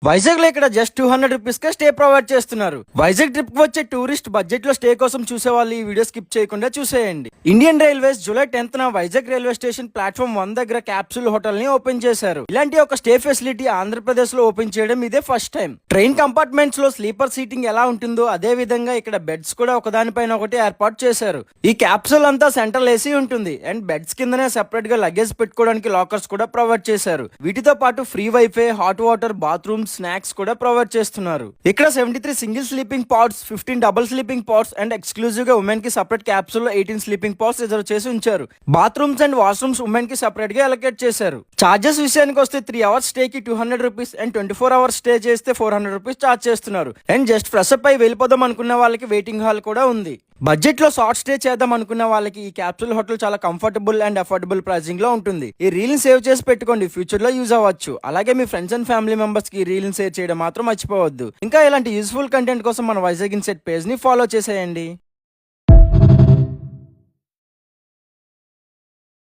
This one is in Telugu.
వైజాగ్ లో ఇక్కడ జస్ట్ 200 రూపీస్ కే స్టే ప్రొవైడ్ చేస్తున్నారు. వైజాగ్ ట్రిప్ కి వచ్చే టూరిస్ట్ బడ్జెట్ లో స్టే కోసం చూసే వాళ్ళు ఈ వీడియో స్కిప్ చేయకుండా చూసేయండి. Indian railways July 10th Vizag railway station platform 1 దగ్గర క్యాప్సూల్ హోటల్ ని ఓపెన్ చేశారు. ఇలాంటి ఒక స్టే ఫెసిలిటీ ఆంధ్రప్రదేశ్ లో ఓపెన్ చేయడం ఇదే ఫస్ట్ టైం. ట్రైన్ కంపార్ట్మెంట్స్ లో స్లీపర్ సీటింగ్ ఎలా ఉంటుందో అదే విధంగా ఇక్కడ బెడ్స్ కూడా ఒకదానిపైన ఒకటి ఏర్పాటు చేశారు. ఈ క్యాప్సూల్ అంతా సెంట్రల్ ఏసీ ఉంటుంది అండ్ బెడ్స్ కిందనే సెపరేట్ గా లగేజ్ పెట్టుకోవడానికి లాకర్స్ కూడా ప్రొవైడ్ చేశారు. వీటితో పాటు free wifi, hot water, bathrooms, snacks కూడా ప్రొవైడ్ చేస్తున్నారు. ఇక్కడ 73 single sleeping pods, 15 double sleeping pods and exclusive గా ఉమెన్ కి సెపరేట్ క్యాప్సూల్ లో 18 స్లీపింగ్ పాడ్స్ రిజర్వ్ చేసి ఉంచారు. బాత్రూమ్స్ అండ్ వాష్రూమ్స్ ఉమెన్ కి సెపరేట్ గా అలొకేట్ చేశారు. చార్జెస్ విషయానికి వస్తే 3 అవర్స్ స్టే కి 200 రూపీస్ అండ్ 24 అవర్స్ స్టే చేస్తే 400 రూపీస్ చార్జ్ చేస్తున్నారు. అండ్ జస్ట్ ఫ్రెష్ అప్ అయి వెళ్ళిపోదాం అనుకున్న వాళ్ళకి వెయిటింగ్ హాల్ కూడా ఉంది. బడ్జెట్ లో షార్ట్ స్టే చేద్దాం అనుకున్న వాళ్ళకి ఈ క్యాప్సూల్ హోటల్ చాలా కంఫర్టబుల్ అండ్ అఫోర్డబుల్ ప్రైసింగ్ లో ఉంటుంది. ఈ రీల్ సేవ్ చేసి పెట్టుకోండి, ఫ్యూచర్ లో యూజ్ అవ్వచ్చు. అలాగే మీ ఫ్రెండ్స్ అండ్ ఫ్యామిలీ మెంబర్స్ కి ఈ రీల్ షేర్ చేయడం మాత్రం మర్చిపోవద్దు. ఇంకా ఇలాంటి యూస్ఫుల్ కంటెంట్ కోసం మన వైజాగ్ ఇన్సైట్ పేజ్ ని ఫాలో చేసేయండి.